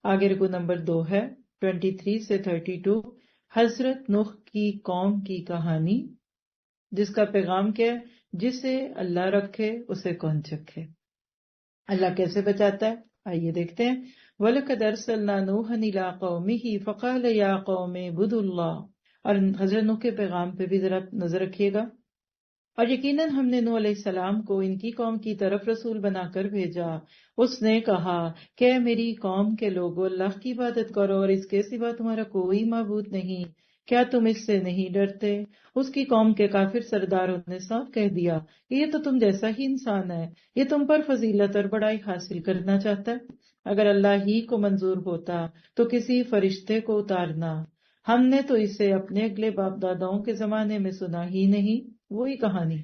آگے رکو نمبر 2 ہے 23 سے 32، حضرت نوح کی قوم کی کہانی، جس کا پیغام کیا ہے؟ جسے اللہ رکھے اسے کون چکھے۔ اللہ کیسے بچاتا ہے؟ آئیے دیکھتے ہیں۔ وَلَقَدْ أَرْسَلْنَا نُوحًا إِلَىٰ قَوْمِهِ فَقَالَ يَا قَوْمِ اعْبُدُوا اللَّهَ، اور حضرت نوح کے پیغام پہ بھی ذرا نظر رکھیے گا۔ اور یقیناً ہم نے نوح علیہ السلام کو ان کی قوم کی طرف رسول بنا کر بھیجا۔ اس نے کہا کہ اے میری قوم کے لوگوں، اللہ کی عبادت کرو اور اس کے سوا تمہارا کوئی معبود نہیں۔ کیا تم اس سے نہیں ڈرتے؟ اس کی قوم کے کافر سرداروں نے صاف کہہ دیا کہ یہ تو تم جیسا ہی انسان ہے، یہ تم پر فضیلت اور بڑائی حاصل کرنا چاہتا ہے۔ اگر اللہ ہی کو منظور ہوتا تو کسی فرشتے کو اتارنا، ہم نے تو اسے اپنے اگلے باپ داداؤں کے زمانے میں سنا ہی نہیں۔ وہی کہانی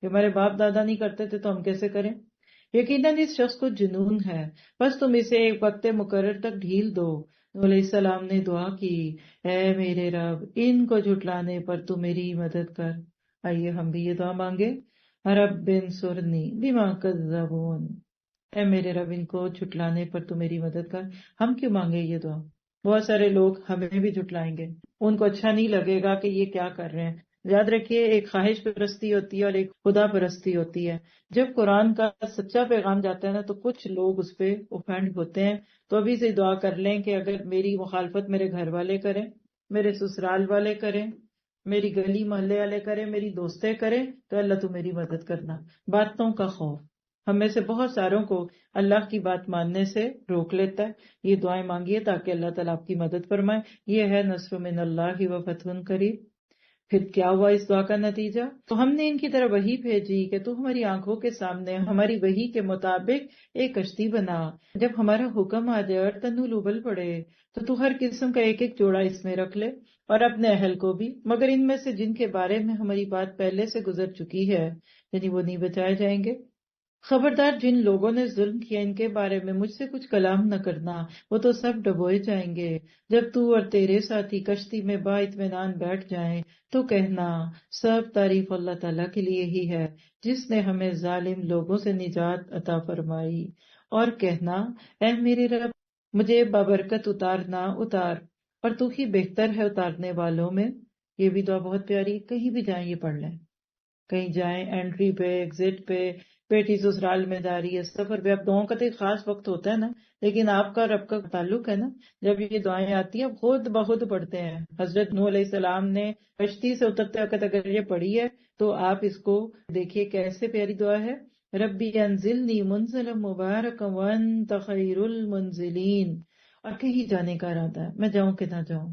کہ ہمارے باپ دادا نہیں کرتے تھے تو ہم کیسے کریں۔ یقیناً اس شخص کو جنون ہے، بس تم اسے ایک وقت مقرر تک ڈھیل دو۔ نوح علیہ السلام نے دعا کی، اے میرے رب، ان کو جھٹلانے پر تو میری مدد کر۔ آئیے ہم بھی یہ دعا مانگے، رب انصرنی بما کذبون، اے میرے رب ان کو جھٹلانے پر تو میری مدد کر۔ ہم کیوں مانگے یہ دعا؟ بہت سارے لوگ ہمیں بھی جھٹلائیں گے، ان کو اچھا نہیں لگے گا کہ یہ کیا کر رہے ہیں۔ یاد رکھیے، ایک خواہش پرستی ہوتی ہے اور ایک خدا پرستی ہوتی ہے۔ جب قرآن کا سچا پیغام جاتا ہے نا تو کچھ لوگ اس پہ اوفینڈ ہوتے ہیں، تو ابھی سے دعا کر لیں کہ اگر میری مخالفت میرے گھر والے کریں، میرے سسرال والے کریں، میری گلی محلے والے کریں، میری دوستیں کریں، تو اللہ تو میری مدد کرنا۔ باتوں کا خوف ہم میں سے بہت ساروں کو اللہ کی بات ماننے سے روک لیتا ہے۔ یہ دعائیں مانگیے تاکہ اللہ تعالیٰ آپ کی مدد فرمائے۔ یہ ہے نصر من اللہ و فتح قریب۔ پھر کیا ہوا اس دعا کا نتیجہ؟ تو ہم نے ان کی طرف وحی بھیجی کہ تو ہماری آنکھوں کے سامنے ہماری وحی کے مطابق ایک کشتی بنا۔ جب ہمارا حکم آ جائے اور تنول ابل پڑے تو ہر قسم کا ایک ایک جوڑا اس میں رکھ لے، اور اپنے اہل کو بھی، مگر ان میں سے جن کے بارے میں ہماری بات پہلے سے گزر چکی ہے، یعنی وہ نہیں بچائے جائیں گے۔ خبردار، جن لوگوں نے ظلم کیا ان کے بارے میں مجھ سے کچھ کلام نہ کرنا، وہ تو سب ڈبوئے جائیں گے۔ جب تو اور تیرے ساتھی کشتی میں با اطمینان بیٹھ جائیں تو کہنا، سب تعریف اللہ تعالیٰ کے لیے ہی ہے جس نے ہمیں ظالم لوگوں سے نجات عطا فرمائی، اور کہنا، اے میرے رب، مجھے بابرکت اتارنا اتار، اور تو ہی بہتر ہے اتارنے والوں میں۔ یہ بھی دعا بہت پیاری، کہیں بھی جائیں یہ پڑھ لیں، کہیں جائیں، انٹری پہ، ایگزٹ پہ، بیٹی سسرال میں جا رہی ہے، سفر پہ۔ اب دعاؤں کا تو ایک خاص وقت ہوتا ہے نا، لیکن آپ کا رب کا تعلق ہے نا، جب یہ دعائیں آتی ہیں خود بخود پڑھتے ہیں۔ حضرت نوح علیہ السلام نے کشتی سے اترتے وقت اگر یہ پڑھی ہے تو آپ اس کو دیکھیے کیسے پیاری دعا ہے۔ ربی انزلنی منزلا مبارکا وانت خیر المنزلین۔ اور کہیں جانے کا ارادہ ہے، میں جاؤں کہ نہ جاؤں،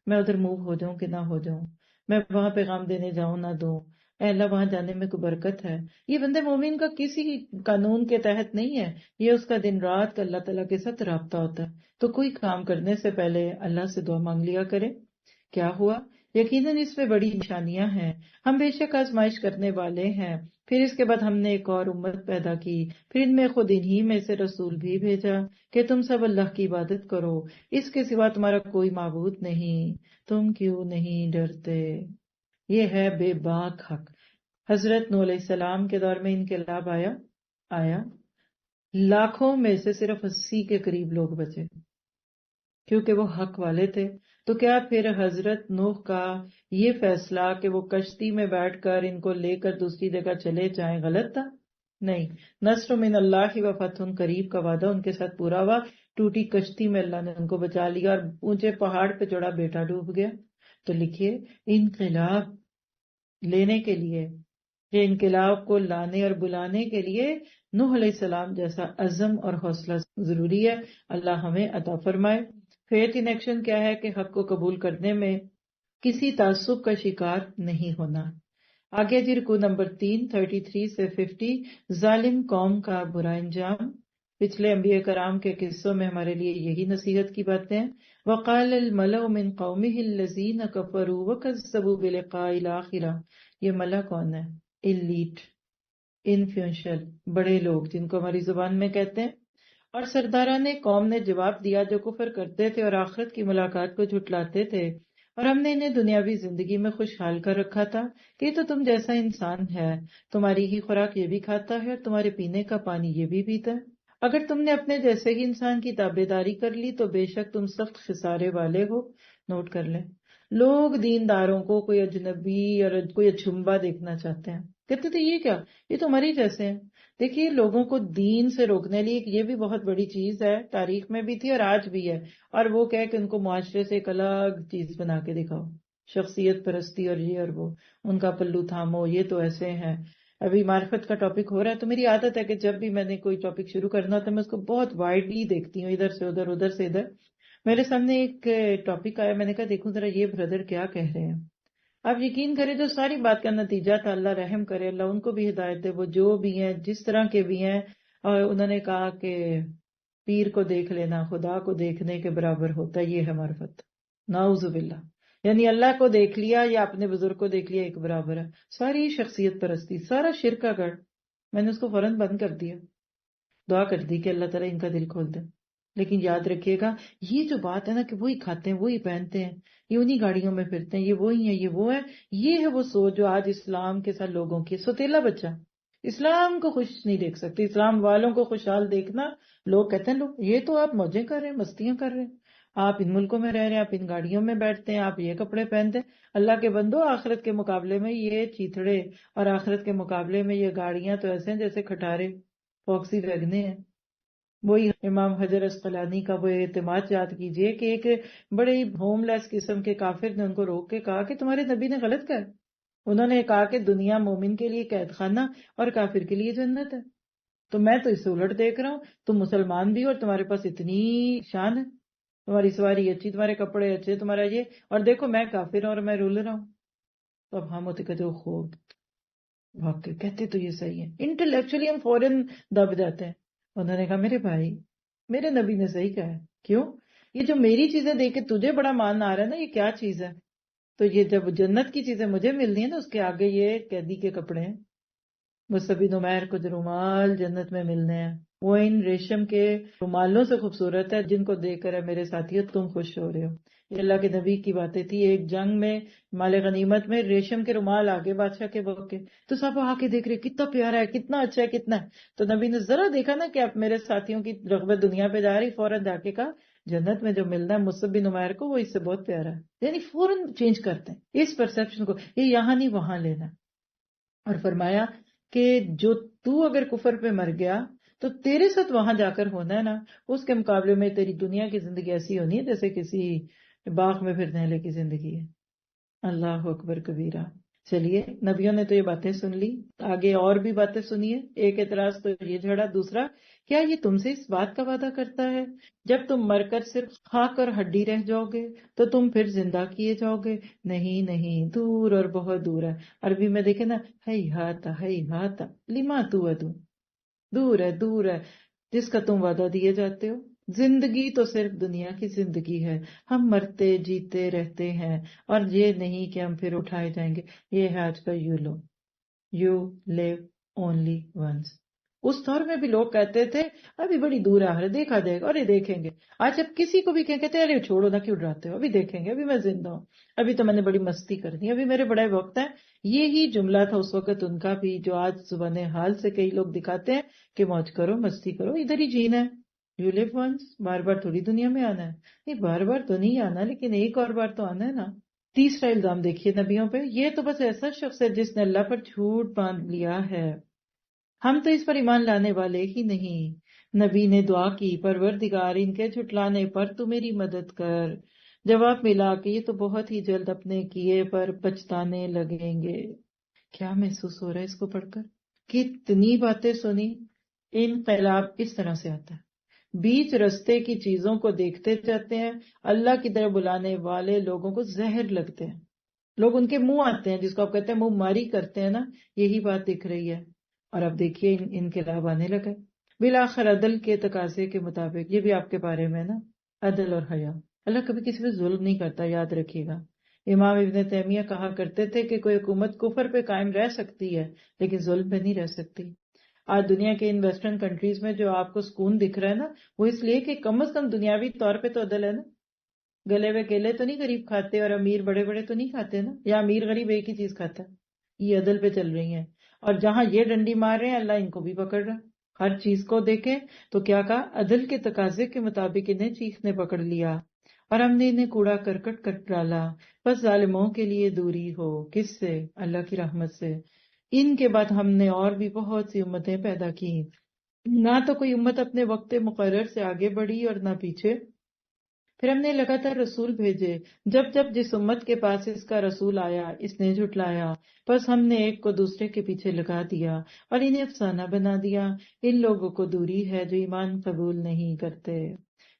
میں ادھر موو ہو جاؤں کہ نہ ہو جاؤں، میں وہاں پیغام دینے جاؤں نہ دوں، اے اللہ وہاں جانے میں کوئی برکت ہے۔ یہ بندے مومن کا کسی قانون کے تحت نہیں ہے، یہ اس کا دن رات کا اللہ تعالیٰ کے ساتھ رابطہ ہوتا ہے۔ تو کوئی کام کرنے سے پہلے اللہ سے دعا مانگ لیا کرے۔ کیا ہوا؟ یقیناً اس میں بڑی نشانیاں ہیں، ہم بے شک آزمائش کرنے والے ہیں۔ پھر اس کے بعد ہم نے ایک اور امت پیدا کی، پھر ان میں خود انہی میں سے رسول بھی بھیجا کہ تم سب اللہ کی عبادت کرو، اس کے سوا تمہارا کوئی معبود نہیں، تم کیوں نہیں ڈرتے؟ یہ ہے بے باک حق۔ حضرت نوح علیہ السلام کے دور میں انقلاب آیا، لاکھوں میں سے صرف 80 کے قریب لوگ بچے، کیونکہ وہ حق والے تھے۔ تو کیا پھر حضرت نوح کا یہ فیصلہ کہ وہ کشتی میں بیٹھ کر ان کو لے کر دوسری جگہ چلے جائیں غلط تھا؟ نہیں، نصر من اللہ و فتح قریب کا وعدہ ان کے ساتھ پورا ہوا۔ ٹوٹی کشتی میں اللہ نے ان کو بچا لیا، اور اونچے پہاڑ پہ چڑھا بیٹا ڈوب گیا۔ تو لکھیے، انقلاب لینے کے لیے، یہ انقلاب کو لانے اور بلانے کے لیے نوح علیہ السلام جیسا عزم اور حوصلہ ضروری ہے۔ اللہ ہمیں عطا فرمائے۔ فیتھ ان ایکشن کیا ہے کہ حق کو قبول کرنے میں کسی تعصب کا شکار نہیں ہونا۔ آگے جی رکوع نمبر 3 33 سے 50، ظالم قوم کا برا انجام۔ پچھلے انبیاء کرام کے قصوں میں ہمارے لیے یہی نصیحت کی باتیں ہیں۔ وقال الملأ من قومه الذين كفروا وكذبوا بلقاء الآخرة۔ یہ ملا کون ہے؟ ایلیٹ، انفلوئنشل، بڑے لوگ جن کو ہماری زبان میں کہتے ہیں۔ اور سرداران قوم نے جواب دیا جو کفر کرتے تھے اور آخرت کی ملاقات کو جھٹلاتے تھے، اور ہم نے انہیں دنیاوی زندگی میں خوشحال کر رکھا تھا کہ یہ تو تم جیسا انسان ہے، تمہاری ہی خوراک یہ بھی کھاتا ہے اور تمہارے پینے کا پانی یہ بھی پیتا ہے۔ اگر تم نے اپنے جیسے ہی انسان کی تابعداری کر لی تو بے شک تم سخت خسارے والے ہو. نوٹ کر لیں، لوگ دینداروں کو کوئی اجنبی اور کوئی اچھمبا دیکھنا چاہتے ہیں، کہتے تھے یہ کیا، یہ تو ہمارے جیسے ہیں. دیکھیے لوگوں کو دین سے روکنے لیے یہ بھی بہت بڑی چیز ہے، تاریخ میں بھی تھی اور آج بھی ہے، اور وہ کہ ان کو معاشرے سے ایک الگ چیز بنا کے دکھاؤ، شخصیت پرستی اور یہ اور وہ، ان کا پلو تھامو، یہ تو ایسے ہیں. ابھی معرفت کا ٹاپک ہو رہا ہے تو میری عادت ہے کہ جب بھی میں نے کوئی ٹاپک شروع کرنا تو میں اس کو بہت وائڈلی دیکھتی ہوں، ادھر سے ادھر، ادھر سے ادھر. میرے سامنے ایک ٹاپک آیا، میں نے کہا دیکھوں ذرا یہ بردر کیا کہہ رہے ہیں. آپ یقین کریں جو ساری بات کا نتیجہ تھا، اللہ رحم کرے، اللہ ان کو بھی ہدایت دے، وہ جو بھی ہیں جس طرح کے بھی ہیں. اور انہوں نے کہا کہ پیر کو دیکھ لینا خدا کو دیکھنے کے برابر ہوتا ہے، یہ ہے معرفت. نعوذ باللہ. یعنی اللہ کو دیکھ لیا یا اپنے بزرگ کو دیکھ لیا ایک برابر ہے. ساری شخصیت پرستی، سارا شرک کا گڑھ. میں نے اس کو فوراً بند کر دیا، دعا کر دی کہ اللہ تعالیٰ ان کا دل کھول دے. لیکن یاد رکھیے گا یہ جو بات ہے نا کہ وہی کھاتے ہیں، وہی پہنتے ہیں، یہ انہی گاڑیوں میں پھرتے ہیں، یہ وہی ہیں، یہ وہ ہے، یہ ہے وہ سوچ جو آج اسلام کے ساتھ لوگوں کی. سوتیلا بچہ اسلام کو خوش نہیں دیکھ سکتے، اسلام والوں کو خوشحال دیکھنا. لوگ کہتے ہیں لوگ یہ تو آپ موجیں کر رہے ہیں، مستیاں کر رہے ہیں، آپ ان ملکوں میں رہ رہے ہیں، آپ ان گاڑیوں میں بیٹھتے ہیں، آپ یہ کپڑے پہنتے ہیں. اللہ کے بندو آخرت کے مقابلے میں یہ چیتڑے اور آخرت کے مقابلے میں یہ گاڑیاں تو ایسے ہیں جیسے کھٹارے فوکسی ویگنے ہیں. وہی امام حجر اسقلانی کا وہ اعتماد یاد کیجئے کہ ایک بڑے ہوم لیس قسم کے کافر نے ان کو روک کے کہا کہ تمہارے نبی نے غلط کہا. انہوں نے کہا کہ دنیا مومن کے لیے قید خانہ اور کافر کے لیے جنت ہے. تو میں تو اس سے الٹ دیکھ رہا ہوں، تم مسلمان بھی ہو اور تمہارے پاس اتنی شان ہے، تمہاری سواری اچھی، تمہارے کپڑے اچھے، تمہارا یہ، اور دیکھو میں کافر ہوں اور میں رول رہا ہوں. تو اب ہم ہوتے کہتے ہو خوب واقعی کہتے تو یہ صحیح ہے، انٹلیکچولی ہم فوراً دب جاتے ہیں. انہوں نے کہا میرے بھائی میرے نبی نے صحیح کہا ہے. کیوں؟ یہ جو میری چیزیں دیکھ کے تجھے بڑا مان آ رہا ہے نا، یہ کیا چیز ہے؟ تو یہ جب جنت کی چیزیں مجھے ملنی ہیں نا، اس کے آگے یہ قیدی کے کپڑے ہیں. مصطفی نمیر کو جو رومال جنت میں ملنے ہیں وہ ان ریشم کے رومالوں سے خوبصورت ہے جن کو دیکھ کر ہے میرے ساتھیو تم خوش ہو رہے ہو. یہ اللہ کے نبی کی باتیں تھی. ایک جنگ میں مال غنیمت میں ریشم کے رومال آگے بادشاہ کے وقت کے، تو سب آ کے دیکھ رہے کتنا پیارا ہے، کتنا اچھا ہے، کتنا ہے. تو نبی نے ذرا دیکھا نا کہ اب میرے ساتھیوں کی رغبت دنیا پہ جا رہی، فوراً جا کے کہا جنت میں جو ملنا ہے مصطفی نمیر کو وہ اس سے بہت پیارا ہے. یعنی فوراً چینج کرتے ہیں اس پرسپشن کو، یہ یہاں نہیں وہاں لینا. اور فرمایا کہ جو تو اگر کفر پہ مر گیا تو تیرے ساتھ وہاں جا کر ہونا ہے نا، اس کے مقابلے میں تیری دنیا کی زندگی ایسی ہونی ہے جیسے کسی باغ میں پھرنے والے کی زندگی ہے. اللہ اکبر کبیرہ. چلیے نبیوں نے تو یہ باتیں سن لی، آگے اور بھی باتیں سنیے. ایک اعتراض تو یہ جھڑا، دوسرا کیا یہ تم سے اس بات کا وعدہ کرتا ہے جب تم مر کر صرف خاک اور ہڈی رہ جاؤ گے تو تم پھر زندہ کیے جاؤ گے؟ نہیں نہیں، دور اور بہت دور ہے. عربی میں دیکھیں نا، ہی ہاتا لما تو دور ہے، دور ہے جس کا تم وعدہ دیے جاتے ہو. زندگی تو صرف دنیا کی زندگی ہے، ہم مرتے جیتے رہتے ہیں، اور یہ نہیں کہ ہم پھر اٹھائے جائیں گے. یہ ہے آج کا یو لیو اونلی ونس. اس دور میں بھی لوگ کہتے تھے ابھی بڑی دور ہے، دیکھا جائے گا، ارے دیکھیں گے. آج جب کسی کو بھی کہتے ہیں ارے چھوڑو نہ، کیوں ڈراتے ہو، ابھی دیکھیں گے، ابھی میں زندہ ہوں، ابھی تو میں نے بڑی مستی کرنی، ابھی میرے بڑے وقت ہیں. یہی جملہ تھا اس وقت ان کا بھی، جو آج زبان حال سے کئی لوگ دکھاتے ہیں کہ موج کرو، مستی کرو، ادھر ہی جینا ہے. یو لیو ونس، بار بار تھوڑی دنیا میں آنا ہے. نہیں بار بار تو نہیں آنا، لیکن ایک اور بار تو آنا ہے نا. تیسرا الزام دیکھیے نبیوں پہ، یہ تو بس ایسا شخص ہے جس نے اللہ پر جھوٹ باندھ لیا ہے، ہم تو اس پر ایمان لانے والے ہی نہیں. نبی نے دعا کی پروردگار ان کے جھٹلانے پر تو میری مدد کر. جواب ملا کہ یہ تو بہت ہی جلد اپنے کیے پر پچھتانے لگیں گے. کیا محسوس ہو رہا ہے اس کو پڑھ کر؟ کتنی باتیں سنی. انقلاب اس طرح سے آتا ہے، بیچ رستے کی چیزوں کو دیکھتے جاتے ہیں، اللہ کی طرف بلانے والے لوگوں کو زہر لگتے ہیں، لوگ ان کے منہ آتے ہیں، جس کو آپ کہتے ہیں منہ ماری کرتے ہیں نا، یہی بات دکھ رہی ہے. اور اب دیکھیے انقلاب آنے لگا. بالآخر عدل کے تقاضے کے مطابق، یہ بھی آپ کے بارے میں نا، عدل اور حیا. اللہ کبھی کسی پہ ظلم نہیں کرتا، یاد رکھیے گا. امام ابن تیمیہ کہا کرتے تھے کہ کوئی حکومت کفر پہ قائم رہ سکتی ہے لیکن ظلم پہ نہیں رہ سکتی. آج دنیا کے ان ویسٹرن کنٹریز میں جو آپ کو سکون دکھ رہا ہے نا، وہ اس لیے کہ کم از کم دنیاوی طور پہ تو عدل ہے نا. گلے ہوئے کیلے تو نہیں غریب کھاتے اور امیر بڑے بڑے تو نہیں کھاتے نا، یا امیر غریب ایک ہی چیز کھاتا ہے. یہ عدل پہ چل رہی ہیں، اور جہاں یہ ڈنڈی مار رہے ہیں اللہ ان کو بھی پکڑ رہا ہے. ہر چیز کو دیکھیں تو کیا کہا، عدل کے تقاضے کے مطابق انہیں چیخ نے پکڑ لیا اور ہم نے انہیں کوڑا کرکٹ کر ڈالا، بس ظالموں کے لیے دوری ہو، کس سے؟ اللہ کی رحمت سے۔ ان کے بعد ہم نے اور بھی بہت سی امتیں پیدا کی، نہ تو کوئی امت اپنے وقت مقرر سے آگے بڑھی اور نہ پیچھے۔ پھر ہم نے لگاتار رسول بھیجے، جب جب جس امت کے پاس اس کا رسول آیا اس نے جھٹلایا، بس ہم نے ایک کو دوسرے کے پیچھے لگا دیا اور انہیں افسانہ بنا دیا۔ ان لوگوں کو دوری ہے جو ایمان قبول نہیں کرتے۔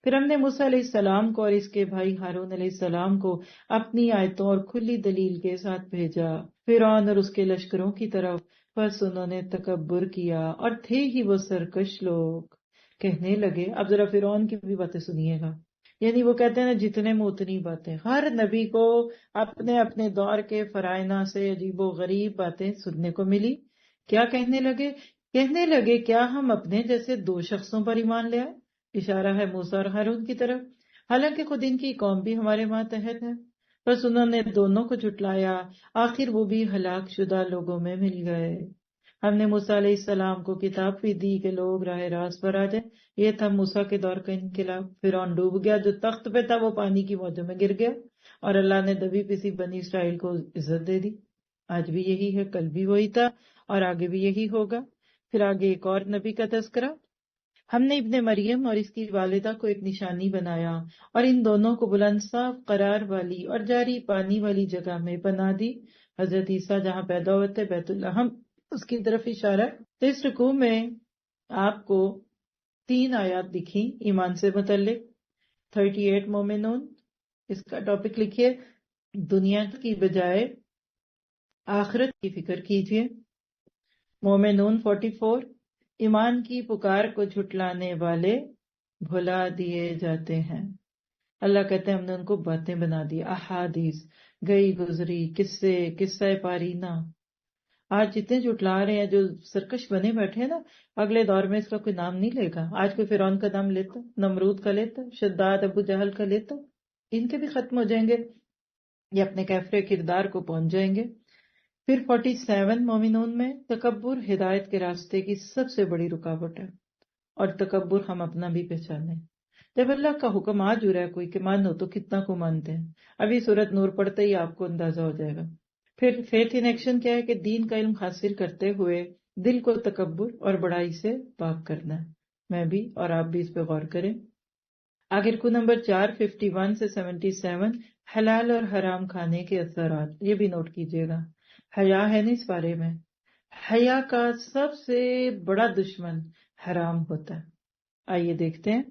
پھر ہم نے موسیٰ علیہ السلام کو اور اس کے بھائی ہارون علیہ السلام کو اپنی آیتوں اور کھلی دلیل کے ساتھ بھیجا فرعون اور اس کے لشکروں کی طرف، بس انہوں نے تکبر کیا اور تھے ہی وہ سرکش لوگ۔ کہنے لگے، اب ذرا فرعون کی بھی باتیں سنیے گا، یعنی وہ کہتے ہیں نا جتنے میں اتنی باتیں، ہر نبی کو اپنے اپنے دور کے فرائنا سے عجیب و غریب باتیں سننے کو ملی۔ کیا کہنے لگے کیا ہم اپنے جیسے دو شخصوں پر ایمان لے آئے؟ اشارہ ہے موسیٰ اور ہارون کی طرف، حالانکہ خود ان کی قوم بھی ہمارے ماتحت ہے۔ بس انہوں نے دونوں کو جھٹلایا، آخر وہ بھی ہلاک شدہ لوگوں میں مل گئے۔ ہم نے موسیٰ علیہ السلام کو کتاب بھی دی کہ لوگ راہ راست پر آ جائیں۔ یہ تھا موسیٰ کے دور کا انقلاب۔ فرعون ڈوب گیا، جو تخت پہ تھا وہ پانی کی موجوں میں گر گیا، اور اللہ نے دبی پسی بنی اسرائیل کو عزت دے دی۔ آج بھی یہی ہے، کل بھی وہی تھا اور آگے بھی یہی ہوگا۔ پھر آگے ایک اور نبی کا تذکرہ، ہم نے ابن مریم اور اس کی والدہ کو ایک نشانی بنایا اور ان دونوں کو بلند صاف قرار والی اور جاری پانی والی جگہ میں بنا دی۔ حضرت عیسیٰ جہاں پیدا ہوئے تھے بیت الحم، اس کی طرف اشارہ ہے۔ تو اس رکوع میں آپ کو 3 آیات دکھی ایمان سے متعلق۔ 38 مومنون، اس کا ٹاپک لکھیے دنیا کی بجائے آخرت کی فکر کیجیے۔ مومنون 44، ایمان کی پکار کو جھٹلانے والے بھلا دیے جاتے ہیں۔ اللہ کہتے ہیں ہم نے ان کو باتیں بنا دی، احادیث، گئی گزری، قصہ پارینہ۔ آج جتنے جھٹلا رہے ہیں، جو سرکش بنے بیٹھے ہیں نا، اگلے دور میں اس کا کوئی نام نہیں لے گا۔ آج کوئی فرعون کا نام لیتا، نمرود کا لیتا، شداد ابو جہل کا لیتا، ان کے بھی ختم ہو جائیں گے، یہ اپنے کیفر کردار کو پہنچ جائیں گے۔ پھر 47 مومنون میں تکبر ہدایت کے راستے کی سب سے بڑی رکاوٹ ہے، اور تکبر ہم اپنا بھی پہچانے۔ جب اللہ کا حکم آ جو رہا ہے کوئی کہ مانو تو کتنا کو مانتے ہیں؟ ابھی سورت نور پڑھتے ہی آپ کو اندازہ ہو جائے گا۔ پھر فیتھ ان ایکشن کیا ہے کہ دین کا علم حاصل کرتے ہوئے دل کو تکبر اور بڑائی سے پاک کرنا ہے۔ میں بھی اور آپ بھی اس پہ غور کریں۔ آخر کو نمبر 4 51 سے 77، حلال اور حرام کھانے کے اثرات، یہ بھی نوٹ کیجیے گا۔ حیا ہے نا اس بارے میں، حیا کا سب سے بڑا دشمن حرام ہوتا ہے۔ آئیے دیکھتے ہیں۔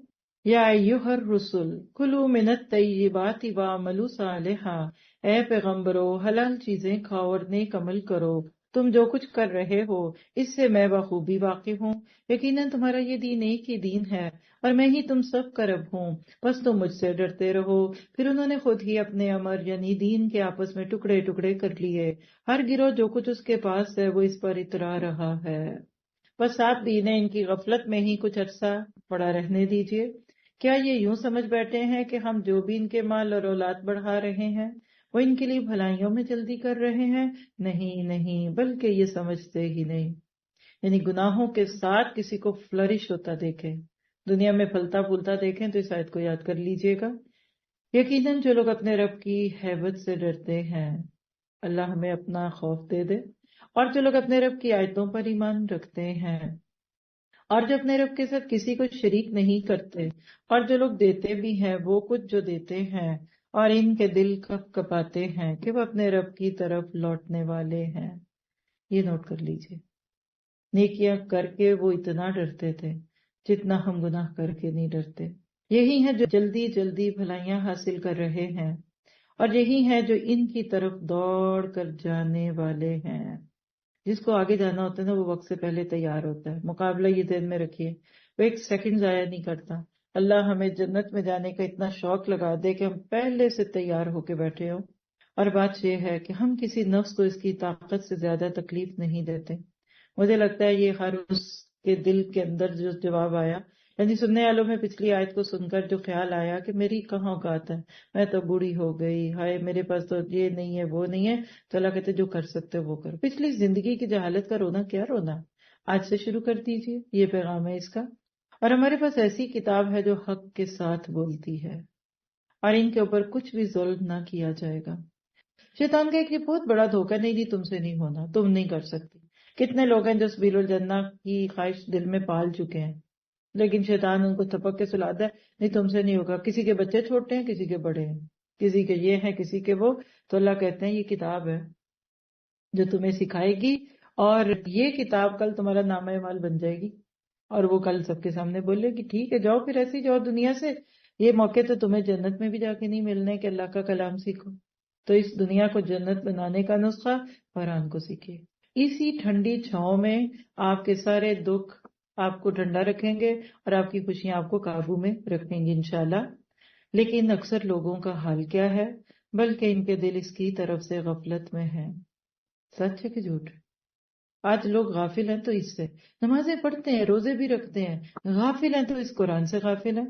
یا ایھا الرسل کلوا من الطیبات واعملوا صالحا، اے پیغمبرو حلال چیزیں کھاؤ اور نیک عمل کرو، تم جو کچھ کر رہے ہو اس سے میں بخوبی واقف ہوں، یقیناً تمہارا یہ دین ایک ہی دین ہے اور میں ہی تم سب کا رب ہوں، بس تم مجھ سے ڈرتے رہو۔ پھر انہوں نے خود ہی اپنے امر یعنی دین کے آپس میں ٹکڑے ٹکڑے کر لیے، ہر گروہ جو کچھ اس کے پاس ہے وہ اس پر اترا رہا ہے۔ بس آپ بھی انہیں ان کی غفلت میں ہی کچھ عرصہ پڑا رہنے دیجیے۔ کیا یہ یوں سمجھ بیٹھے ہیں کہ ہم جو بھی ان کے مال اور اولاد بڑھا رہے ہیں وہ ان کے لیے بھلائیوں میں جلدی کر رہے ہیں؟ نہیں، بلکہ یہ سمجھتے ہی نہیں۔ یعنی گناہوں کے ساتھ کسی کو فلرش ہوتا دیکھیں، دنیا میں پھلتا پھولتا دیکھیں تو اس آیت کو یاد کر لیجئے گا۔ یقیناً جو لوگ اپنے رب کی ہیبت سے ڈرتے ہیں، اللہ ہمیں اپنا خوف دے دے، اور جو لوگ اپنے رب کی آیتوں پر ایمان رکھتے ہیں، اور جو اپنے رب کے ساتھ کسی کو شریک نہیں کرتے، اور جو لوگ دیتے بھی ہیں وہ کچھ جو دیتے ہیں، اور ان کے دل کپ کپاتے ہیں کہ وہ اپنے رب کی طرف لوٹنے والے ہیں۔ یہ نوٹ کر لیجئے، نیکیاں کر کے وہ اتنا ڈرتے تھے جتنا ہم گناہ کر کے نہیں ڈرتے۔ یہی ہیں جو جلدی جلدی بھلائیاں حاصل کر رہے ہیں، اور یہی ہیں جو ان کی طرف دوڑ کر جانے والے ہیں۔ جس کو آگے جانا ہوتا ہے نا وہ وقت سے پہلے تیار ہوتا ہے۔ مقابلہ یہ ذہن میں رکھیے، وہ ایک سیکنڈ ضائع نہیں کرتا۔ اللہ ہمیں جنت میں جانے کا اتنا شوق لگا دے کہ ہم پہلے سے تیار ہو کے بیٹھے ہوں۔ اور بات یہ ہے کہ ہم کسی نفس کو اس کی طاقت سے زیادہ تکلیف نہیں دیتے۔ مجھے لگتا ہے یہ ہر اس کے دل کے اندر جو جواب آیا، یعنی سننے والوں میں پچھلی آیت کو سن کر جو خیال آیا کہ میری کہاں اوقات ہے، میں تو بوڑھی ہو گئی، ہائے میرے پاس تو یہ نہیں ہے وہ نہیں ہے، تو اللہ کہتے جو کر سکتے وہ کرو۔ پچھلی زندگی کی جہالت کا رونا کیا رونا، آج سے شروع کر دیجئے، یہ پیغام ہے اس کا. اور ہمارے پاس ایسی کتاب ہے جو حق کے ساتھ بولتی ہے، اور ان کے اوپر کچھ بھی ظلم نہ کیا جائے گا. شیطان کا ایک یہ بہت بڑا دھوکہ، نہیں جی تم سے نہیں ہونا، تم نہیں کر سکتی. کتنے لوگ ہیں جو سبیل الجنہ کی خواہش دل میں پال چکے ہیں، لیکن شیطان ان کو تھپک کے سلاتا ہے، نہیں تم سے نہیں ہوگا. کسی کے بچے چھوٹے ہیں، کسی کے بڑے ہیں، کسی کے یہ ہیں، کسی کے وہ. تو اللہ کہتے ہیں یہ کتاب ہے جو تمہیں سکھائے گی، اور یہ کتاب کل تمہارا نامہ اعمال بن جائے گی، اور وہ کل سب کے سامنے بولے گی ٹھیک ہے جاؤ پھر ایسی جاؤ دنیا سے. یہ موقع تو تمہیں جنت میں بھی جا کے نہیں ملنے کہ اللہ کا کلام سیکھو. تو اس دنیا کو جنت بنانے کا نسخہ قرآن کو سیکھیے. اسی ٹھنڈی چھاؤں میں آپ کے سارے دکھ آپ کو ٹھنڈا رکھیں گے، اور آپ کی خوشیاں آپ کو قابو میں رکھیں گی انشاءاللہ. لیکن اکثر لوگوں کا حال کیا ہے، بلکہ ان کے دل اس کی طرف سے غفلت میں ہیں. سچ ہے کہ جھوٹ؟ آج لوگ غافل ہیں تو اس سے نمازیں پڑھتے ہیں، روزے بھی رکھتے ہیں، غافل ہیں تو اس قرآن سے غافل ہیں.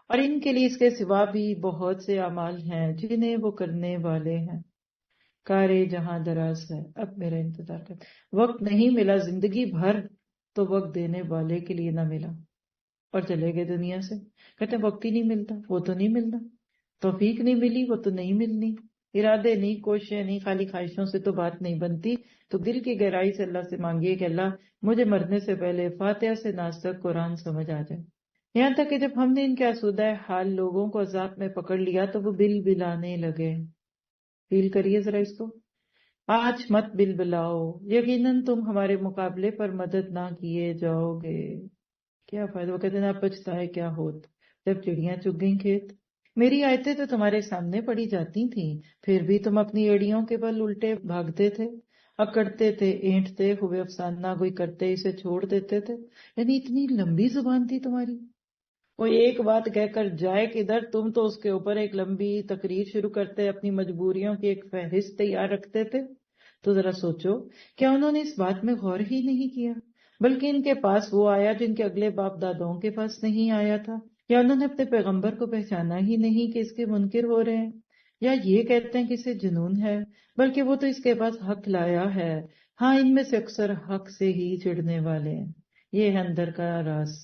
اور ان کے لیے اس کے سوا بھی بہت سے اعمال ہیں جنہیں وہ کرنے والے ہیں. کارے جہاں دراز ہے اب میرا انتظار کر. وقت نہیں ملا زندگی بھر تو وقت دینے والے کے لیے نہ ملا، اور چلے گئے دنیا سے. کہتے ہیں وقت ہی نہیں ملتا، وہ تو نہیں ملنا. توفیق نہیں ملی، وہ تو نہیں ملنی. ارادے نہیں، کوششیں نہیں، خالی خواہشوں سے تو بات نہیں بنتی. تو دل کی گہرائی سے اللہ سے مانگیے کہ اللہ مجھے مرنے سے پہلے فاتحہ سے ناس تک قرآن سمجھ آ جائے. یہاں تک کہ جب ہم نے ان کے آسودہ حال لوگوں کو عذاب میں پکڑ لیا تو وہ بل بلانے لگے. فیل کریے ذرا اس کو. آج مت بل بلاؤ، یقیناً تم ہمارے مقابلے پر مدد نہ کیے جاؤ گے. کیا فائدہ؟ وہ کہتے ہیں نا پچھتائے کیا ہوت جب چڑیاں چگ گئیں کھیت. میری آیتیں تو تمہارے سامنے پڑی جاتی تھیں، پھر بھی تم اپنی ایڑیوں کے بل الٹے بھاگتے تھے، اکڑتے تھے، اینٹتے ہوئے افسانہ کوئی کرتے اسے چھوڑ دیتے تھے. یعنی اتنی لمبی زبان تھی تمہاری. کوئی ایک بات کہہ کر جائے کدھر، تم تو اس کے اوپر ایک لمبی تقریر شروع کرتے، اپنی مجبوریوں کی ایک فہرست تیار رکھتے تھے. تو ذرا سوچو، کیا انہوں نے اس بات میں غور ہی نہیں کیا؟ بلکہ ان کے پاس وہ آیا جن کے اگلے باپ دادوں کے پاس نہیں آیا تھا. یا انہوں نے اپنے پیغمبر کو پہچانا ہی نہیں کہ اس کے منکر ہو رہے ہیں. یا یہ کہتے ہیں کہ اسے جنون ہے، بلکہ وہ تو اس کے پاس حق لایا ہے. ہاں ان میں سے اکثر حق سے ہی چڑھنے والے ہیں. یہ ہے اندر کا راز،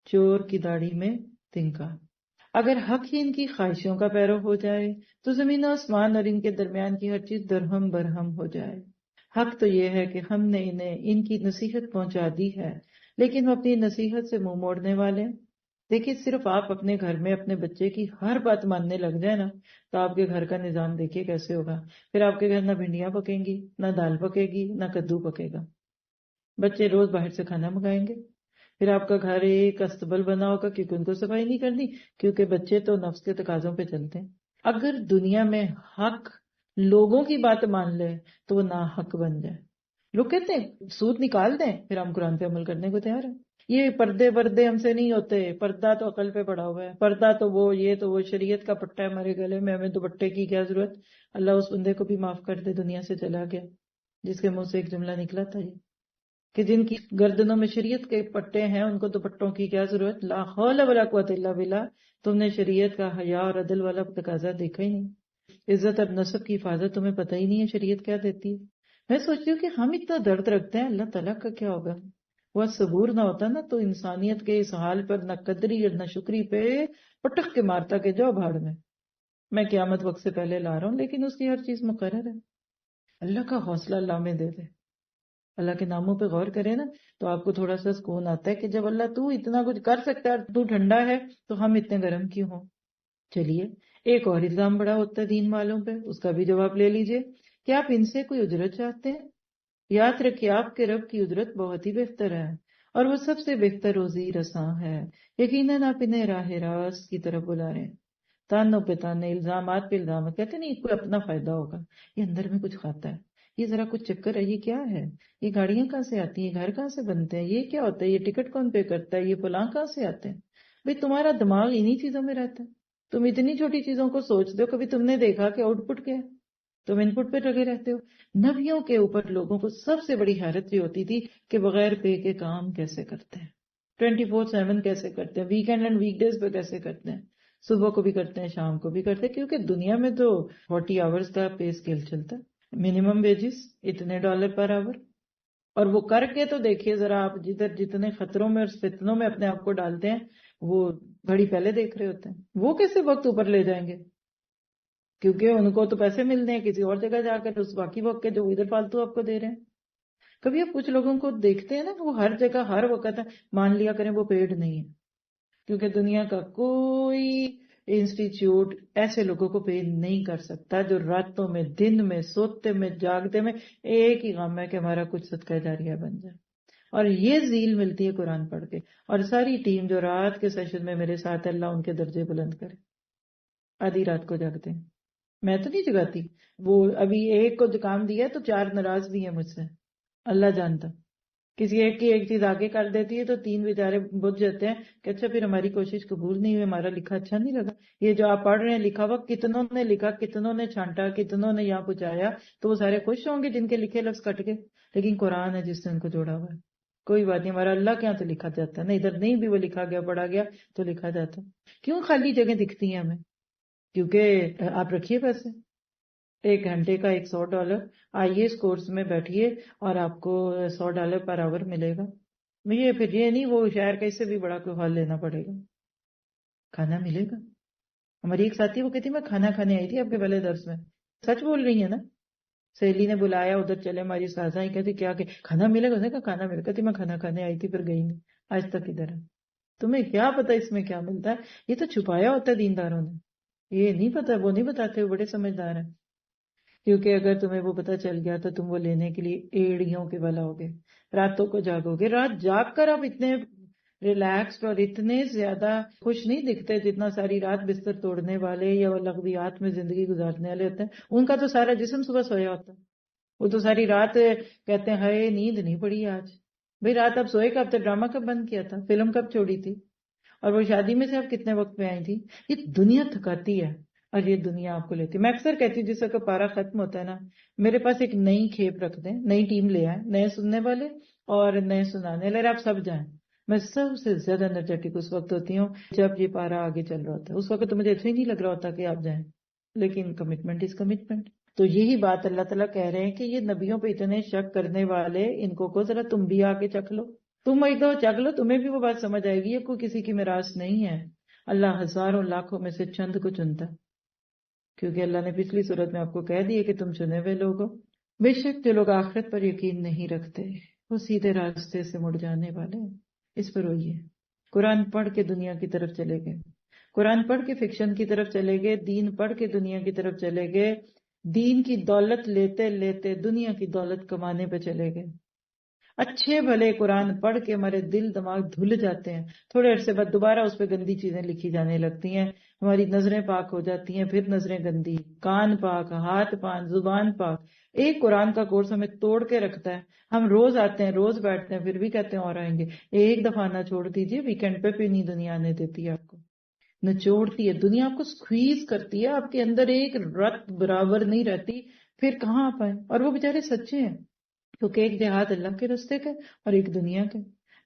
چور کی داڑھی میں تنکا. اگر حق ہی ان کی خواہشوں کا پیرو ہو جائے تو زمین و آسمان اور ان کے درمیان کی ہر چیز درہم برہم ہو جائے. حق تو یہ ہے کہ ہم نے انہیں ان کی نصیحت پہنچا دی ہے، لیکن وہ اپنی نصیحت سے منہ موڑنے والے ہیں. دیکھیے صرف آپ اپنے گھر میں اپنے بچے کی ہر بات ماننے لگ جائیں نا تو آپ کے گھر کا نظام دیکھیے کیسے ہوگا. پھر آپ کے گھر نہ بھنڈیاں پکیں گی، نہ دال پکے گی، نہ کدو پکے گا. بچے روز باہر سے کھانا منگائیں گے. پھر آپ کا گھر ایک استبل بنا ہوگا کیونکہ ان کو صفائی نہیں کرنی، کیونکہ بچے تو نفس کے تقاضوں پہ چلتے ہیں. اگر دنیا میں حق لوگوں کی بات مان لے تو وہ ناحق بن جائے. لوگ کہتے ہیں سود نکال دیں، پھر ہم قرآن پہ عمل کرنے کو تیار ہیں. یہ پردے وردے ہم سے نہیں ہوتے، پردہ تو عقل پہ پڑا ہوا ہے، پردہ تو وہ یہ تو وہ شریعت کا پٹا ہے ہمارے گلے میں، ہمیں دوپٹے کی کیا ضرورت. اللہ اس بندے کو بھی معاف کر دے، دنیا سے چلا گیا جس کے منہ سے ایک جملہ نکلا تھا یہ کہ جن کی گردنوں میں شریعت کے پٹے ہیں ان کو دوپٹوں کی کیا ضرورت. لا حول ولا قوت الا باللہ. تم نے شریعت کا حیا اور عدل والا تقاضا دیکھا ہی نہیں. عزت اور نسب کی حفاظت تمہیں پتہ ہی نہیں ہے شریعت کیا دیتی ہے. میں سوچتی ہوں کہ ہم اتنا درد رکھتے ہیں، اللہ تعالیٰ کا کیا ہوگا. وہ صبور نہ ہوتا نا تو انسانیت کے اس حال پر نہ قدری اور نہ شکری پہ پٹک کے مارتا کہ جاؤ بھاڑ میں. میں قیامت وقت سے پہلے لا رہا ہوں، لیکن اس کی ہر چیز مقرر ہے. اللہ کا حوصلہ اللہ میں دے دے. اللہ کے ناموں پہ غور کرے نا تو آپ کو تھوڑا سا سکون آتا ہے کہ جب اللہ تو اتنا کچھ کر سکتا ہے، تو ٹھنڈا ہے تو ہم اتنے گرم کیوں ہوں. چلیے ایک اور الزام بڑا ہوتا ہے دین والوں پہ، اس کا بھی جواب لے لیجئے کہ آپ ان سے کوئی اجرت چاہتے ہیں. یاد رکھیے آپ کے رب کی اجرت بہت ہی بہتر ہے، اور وہ سب سے بہتر روزی رساں ہے. یقیناً آپ انہیں راہ راست کی طرف بلا رہے ہیں. تانوں پہ تانے، الزامات پہ الزامات. کہتے نہیں کوئی اپنا فائدہ ہوگا، یہ اندر میں کچھ کھاتا ہے، یہ ذرا کچھ چکر ہے. یہ کیا ہے؟ یہ گاڑیاں کہاں سے آتی ہیں؟ گھر کہاں سے بنتے ہیں؟ یہ کیا ہوتا ہے؟ یہ ٹکٹ کون پے کرتا ہے؟ یہ فلاں کہاں سے آتے ہیں؟ بھئی تمہارا دماغ انہی چیزوں میں رہتا ہے. تم اتنی چھوٹی چیزوں کو سوچتے ہو، کبھی تم نے دیکھا کہ آؤٹ پٹ کیا ہے؟ تم ان پٹ پہ لگے رہتے ہو. نبیوں کے اوپر لوگوں کو سب سے بڑی حیرت یہ ہوتی تھی کہ بغیر پے کے کام کیسے کرتے ہیں، 24/7 کیسے کرتے ہیں، ویکینڈ اینڈ ویک ڈیز پہ کیسے کرتے ہیں، صبح کو بھی کرتے ہیں شام کو بھی کرتے ہیں. کیونکہ دنیا میں تو 40 آورز کا پے اسکیل چلتا ہے. منیمم ویجز اتنے $پر آور، اور وہ کر کے تو دیکھیے ذرا آپ جدھر جتنے خطروں میں اور فتنوں میں اپنے آپ کو ڈالتے ہیں وہ گھڑی پہلے دیکھ رہے ہوتے ہیں، وہ کیسے وقت اوپر لے جائیں گے؟ کیونکہ ان کو تو پیسے ملنے ہیں کسی اور جگہ جا کر اس باقی وقت کے جو ادھر فالتو آپ کو دے رہے ہیں۔ کبھی آپ کچھ لوگوں کو دیکھتے ہیں نا وہ ہر جگہ ہر وقت مان لیا کریں وہ پیڈ نہیں ہے، کیونکہ دنیا کا کوئی انسٹیٹیوٹ ایسے لوگوں کو پے نہیں کر سکتا جو راتوں میں دن میں سوتے میں جاگتے میں ایک ہی غم ہے کہ ہمارا کچھ صدقہ جاریہ بن جائے۔ اور یہ ذیل ملتی ہے قرآن پڑھ کے، اور ساری ٹیم جو رات کے سیشن میں میرے ساتھ ہے، اللہ ان کے درجے بلند کرے، آدھی رات کو جاگتے ہیں۔ میں تو نہیں جگاتی، وہ ابھی ایک کو زکام دیا ہے تو 4 ناراض بھی ہیں مجھ سے، اللہ جانتا۔ کسی ایک کی ایک چیز آگے کر دیتی ہے تو 3 بیچارے بجھ جاتے ہیں کہ اچھا پھر ہماری کوشش قبول نہیں ہوئی، ہمارا لکھا اچھا نہیں لگا۔ یہ جو آپ پڑھ رہے ہیں لکھا ہوا کتنوں نے لکھا، کتنوں نے چھانٹا، کتنوں نے یہاں پہنچایا، تو وہ سارے خوش ہوں گے جن کے لکھے لفظ کٹ گئے، لیکن قرآن ہے جس نے ان کو جوڑا ہوا ہے۔ کوئی بات نہیں، ہمارا اللہ کے یہاں تو لکھا جاتا ہے نا، ادھر نہیں بھی وہ لکھا گیا پڑھا گیا تو لکھا جاتا ہے۔ کیوں خالی جگہ دکھتی ہیں ہمیں؟ کیونکہ آپ رکھیے پیسے، 1 گھنٹے کا $100، آئیے اس کورس میں بیٹھیے اور آپ کو $100 پر آور ملے گا۔ یہ پھر یہ نہیں وہ شہر کا اس سے بھی بڑا کوئی ہال لینا پڑے گا، کھانا ملے گا۔ ہماری ایک ساتھی وہ کہتی میں کھانا کھانے آئی تھی آپ کے پہلے درس میں، سچ بول رہی ہے نا؟ سہیلی نے بلایا ادھر چلے، ہماری سازا ہی کہتی کیا کہ کھانا ملے گا، اس نے کہا کھانا ملے گا، کہتی میں کھانا کھانے آئی تھی پھر گئی نہیں، آج تک ادھر ہے۔ تمہیں کیا پتا اس میں کیا ملتا ہے؟ یہ تو چھپایا ہوتا ہے دینداروں نے، یہ نہیں پتا، وہ نہیں بتاتے، وہ بڑے سمجھدار ہیں۔ کیونکہ اگر تمہیں وہ پتہ چل گیا تو تم وہ لینے کے لیے ایڑیوں کے بل ہوگے، راتوں کو جاگو گے۔ رات جاگ کر آپ اتنے ریلیکسڈ اور اتنے زیادہ خوش نہیں دکھتے جتنا ساری رات بستر توڑنے والے یا لغویات میں زندگی گزارنے والے ہوتے ہیں۔ ان کا تو سارا جسم صبح سویا ہوتا ہے، وہ تو ساری رات کہتے ہیں ہائے نیند نہیں پڑی آج۔ بھئی رات آپ سوئے کب تھے؟ ڈرامہ کب بند کیا تھا؟ فلم کب چھوڑی تھی؟ اور وہ شادی میں سے آپ کتنے وقت پہ آئی تھی؟ یہ دنیا تھکاتی ہے اور یہ دنیا آپ کو لیتی ہے۔ میں اکثر کہتی ہوں جس وقت پارا ختم ہوتا ہے نا، میرے پاس ایک نئی کھیپ رکھ دیں، نئی ٹیم لے آئیں، نئے سننے والے اور نئے سنانے والے، آپ سب جائیں۔ میں سب سے زیادہ انرجیٹک اس وقت ہوتی ہوں جب یہ پارا آگے چل رہا ہوتا ہے، اس وقت تو مجھے اچھا ہی نہیں لگ رہا ہوتا کہ آپ جائیں، لیکن کمٹمنٹ از کمٹمنٹ۔ تو یہی بات اللہ تعالیٰ کہہ رہے ہیں کہ یہ نبیوں پہ اتنے شک کرنے والے، ان کو ذرا تم بھی آ کے چکھ لو، تم ایک دو چکھ لو، تمہیں بھی وہ بات سمجھ آئے گی۔ یہ کوئی کسی کی میراث نہیں ہے، اللہ ہزاروں لاکھوں میں سے چند کو چنتا ہے، کیونکہ اللہ نے پچھلی صورت میں آپ کو کہہ دیا کہ تم چنے ہوئے لوگ ہو۔ بے شک جو لوگ آخرت پر یقین نہیں رکھتے وہ سیدھے راستے سے مڑ جانے والے ہیں۔ اس پر روئیے۔ قرآن پڑھ کے دنیا کی طرف چلے گئے، قرآن پڑھ کے فکشن کی طرف چلے گئے، دین پڑھ کے دنیا کی طرف چلے گئے، دین کی دولت لیتے لیتے دنیا کی دولت کمانے پہ چلے گئے۔ اچھے بھلے قرآن پڑھ کے ہمارے دل دماغ دھل جاتے ہیں، تھوڑے عرصے بعد دوبارہ اس پہ گندی چیزیں لکھی جانے لگتی ہیں، ہماری نظریں پاک ہو جاتی ہیں، پھر نظریں گندی، کان پاک، ہاتھ پاک، زبان پاک۔ ایک قرآن کا کورس ہمیں توڑ کے رکھتا ہے، ہم روز آتے ہیں، روز بیٹھتے ہیں، پھر بھی کہتے ہیں اور آئیں گے۔ ایک دفعہ نہ چھوڑ دیجیے، ویکینڈ پہ بھی نہیں دنیا آنے دیتی ہے آپ کو، نچوڑتی ہے دنیا، آپ کو سکویز کرتی ہے، آپ کے اندر ایک رت برابر نہیں رہتی، پھر کہاں آپ آئیں؟ اور وہ بیچارے سچے ہیں، کیونکہ ایک جہاد اللہ کے رستے کا اور ایک دنیا کا،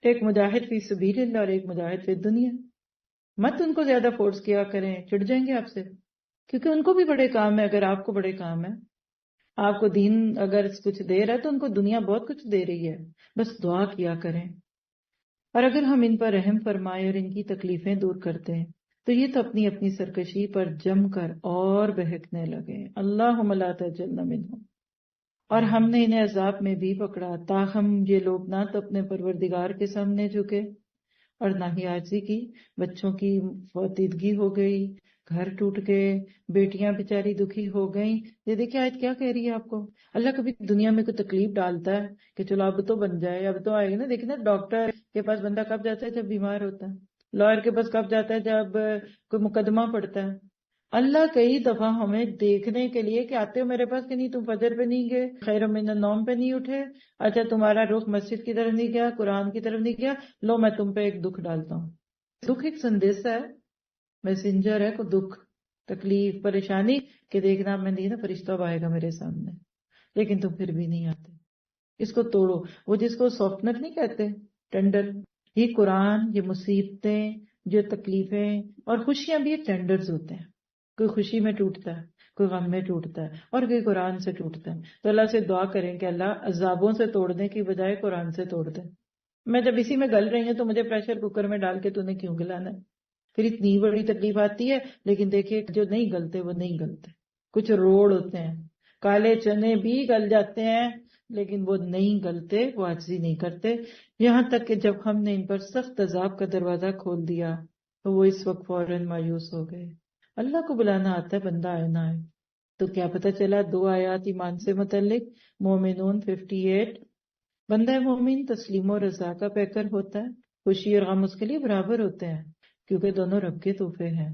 ایک مجاہد فی سبیل اللہ اور ایک مجاہد فی دنیا۔ مت ان کو زیادہ فورس کیا کریں، چڑ جائیں گے آپ سے، کیونکہ ان کو بھی بڑے کام ہے، اگر آپ کو بڑے کام ہے۔ آپ کو دین اگر کچھ دے رہا ہے تو ان کو دنیا بہت کچھ دے رہی ہے، بس دعا کیا کریں۔ اور اگر ہم ان پر رحم فرمائے اور ان کی تکلیفیں دور کرتے ہیں تو یہ تو اپنی اپنی سرکشی پر جم کر اور بہکنے لگے، اللہم لا تجعلنا منہم۔ اور ہم نے انہیں عذاب میں بھی پکڑا، تاہم یہ لوگ نہ تو اپنے پروردگار کے سامنے جھکے اور نہ ہی عاجزی کی۔ بچوں کی فوتیدگی ہو گئی، گھر ٹوٹ گئے، بیٹیاں بیچاری دکھی ہو گئیں۔ یہ دیکھیں آیت کیا کہہ رہی ہے آپ کو، اللہ کبھی دنیا میں کوئی تکلیف ڈالتا ہے کہ چلو اب تو بن جائے، اب تو آئے گا نا۔ دیکھیں نا ڈاکٹر کے پاس بندہ کب جاتا ہے؟ جب بیمار ہوتا ہے۔ لائر کے پاس کب جاتا ہے؟ جب کوئی مقدمہ پڑتا ہے۔ اللہ کئی دفعہ ہمیں دیکھنے کے لیے کہ آتے ہو میرے پاس کہ نہیں، تم فجر پہ نہیں گئے، خیر من النوم پہ نہیں اٹھے، اچھا تمہارا رخ مسجد کی طرف نہیں گیا، قرآن کی طرف نہیں گیا، لو میں تم پہ ایک دکھ ڈالتا ہوں۔ دکھ ایک سندیشہ ہے، میسنجر ہے، کو دکھ تکلیف پریشانی کہ دیکھنا میں نہیں نا فرشتہ اب آئے گا میرے سامنے، لیکن تم پھر بھی نہیں آتے۔ اس کو توڑو، وہ جس کو سافٹنر نہیں کہتے، ٹینڈر، یہ قرآن، یہ مصیبتیں، جو تکلیفیں اور خوشیاں بھی یہ ٹینڈرز ہوتے ہیں۔ کوئی خوشی میں ٹوٹتا ہے، کوئی غم میں ٹوٹتا ہے اور کوئی قرآن سے ٹوٹتا ہے. تو اللہ سے دعا کریں کہ اللہ عذابوں سے توڑنے کی بجائے قرآن سے توڑ دے. میں جب اسی میں گل رہی ہوں تو مجھے پریشر کوکر میں ڈال کے تو نے کیوں گلانا ہے؟ پھر اتنی بڑی تکلیف آتی ہے. لیکن دیکھیے جو نہیں گلتے وہ نہیں گلتے. کچھ روڑ ہوتے ہیں، کالے چنے بھی گل جاتے ہیں لیکن وہ نہیں گلتے، وہ عاجزی نہیں کرتے. یہاں تک کہ جب ہم نے ان پر سخت عذاب کا دروازہ کھول دیا تو وہ اس وقت فوراً مایوس ہو گئے. اللہ کو بلانا آتا ہے، بندہ آئے نہ آئے. تو کیا پتہ چلا 2 آیات ایمان سے متعلق. مومنون 58. بندہ مومن تسلیم و رضا کا پیکر ہوتا ہے، خوشی اور غم اس کے لیے برابر ہوتے ہیں کیونکہ دونوں رب کے تحفے ہیں.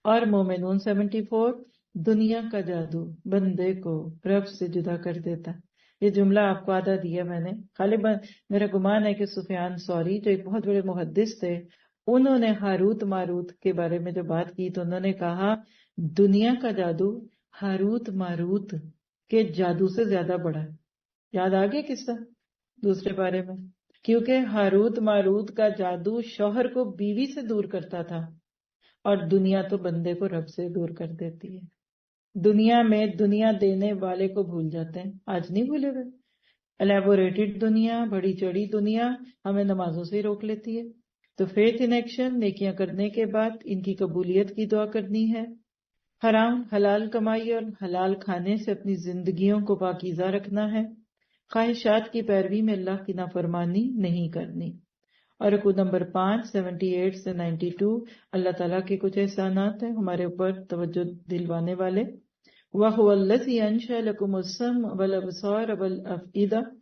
اور مومنون 74. دنیا کا جادو بندے کو رب سے جدا کر دیتا. یہ جملہ آپ کو آدھا دیا میں نے، غالباً میرا گمان ہے کہ سفیان ثوری جو ایک بہت بڑے محدث تھے، انہوں نے ہاروت ماروت کے بارے میں جو بات کی تو انہوں نے کہا دنیا کا جادو ہاروت ماروت کے جادو سے زیادہ بڑا ہے. یاد آ گیا قصہ دوسرے بارے میں؟ کیونکہ ہاروت ماروت کا جادو شوہر کو بیوی سے دور کرتا تھا اور دنیا تو بندے کو رب سے دور کر دیتی ہے. دنیا میں دنیا دینے والے کو بھول جاتے ہیں، آج نہیں بھولے ہوئے. الیبوریٹڈ دنیا، بڑی چڑی دنیا ہمیں نمازوں سے ہی روک لیتی ہے. تو فیتھ ان ایکشن، نیکیاں کرنے کے بعد ان کی قبولیت کی دعا کرنی ہے. حرام حلال کمائی اور حلال کھانے سے اپنی زندگیوں کو پاکیزہ رکھنا ہے. خواہشات کی پیروی میں اللہ کی نافرمانی نہیں کرنی. اور رکوع نمبر 5 78 سے 92 اللہ تعالیٰ کے کچھ احسانات ہیں ہمارے اوپر توجہ دلوانے والے. وَهُوَ الَّذِي أَنشَأَ لَكُمُ السَّمْعَ وَالْأَبْصَارَ وَالْأَفْئِدَةَ،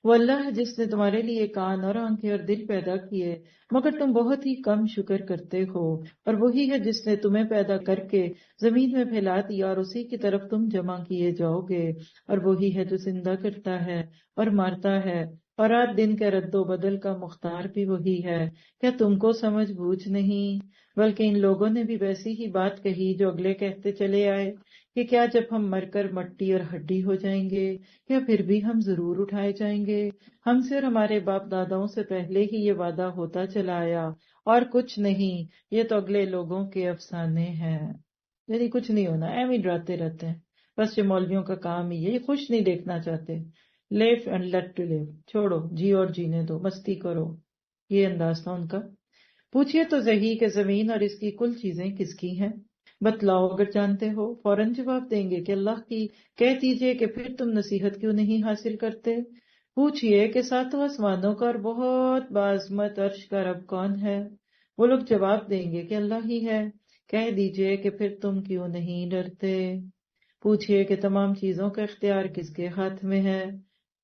وہ اللہ ہے جس نے تمہارے لیے کان اور آنکھیں اور دل پیدا کیے مگر تم بہت ہی کم شکر کرتے ہو. اور وہی ہے جس نے تمہیں پیدا کر کے زمین میں پھیلا دیا اور اسی کی طرف تم جمع کیے جاؤ گے. اور وہی ہے جو زندہ کرتا ہے اور مارتا ہے اور رات دن کے رد و بدل کا مختار بھی وہی ہے. کیا تم کو سمجھ بوجھ نہیں؟ بلکہ ان لوگوں نے بھی ویسی ہی بات کہی جو اگلے کہتے چلے آئے کہ کیا جب ہم مر کر مٹی اور ہڈی ہو جائیں گے یا پھر بھی ہم ضرور اٹھائے جائیں گے؟ ہم سے اور ہمارے باپ داداؤں سے پہلے ہی یہ وعدہ ہوتا چلا آیا اور کچھ نہیں، یہ تو اگلے لوگوں کے افسانے ہیں. یعنی کچھ نہیں ہونا، ایویں ڈراتے رہتے ہیں. بس یہ مولویوں کا کام ہی ہے، یہ خوش نہیں دیکھنا چاہتے. لیو اینڈ لیٹ ٹو لیو، چھوڑو جی اور جینے دو، مستی کرو. یہ انداز تھا ان کا. پوچھئے تو صحیح کہ زمین اور اس کی کل چیزیں کس کی ہیں؟ بتلاؤ اگر جانتے ہو. فوراً جواب دیں گے کہ اللہ کی. کہہ دیجئے کہ پھر تم نصیحت کیوں نہیں حاصل کرتے؟ پوچھئے کہ ساتوں آسمانوں کا اور بہت باعظمت عرش کا رب کون ہے؟ وہ لوگ جواب دیں گے کہ اللہ ہی ہے. کہہ دیجئے کہ پھر تم کیوں نہیں ڈرتے؟ پوچھئے کہ تمام چیزوں کا اختیار کس کے ہاتھ میں ہے،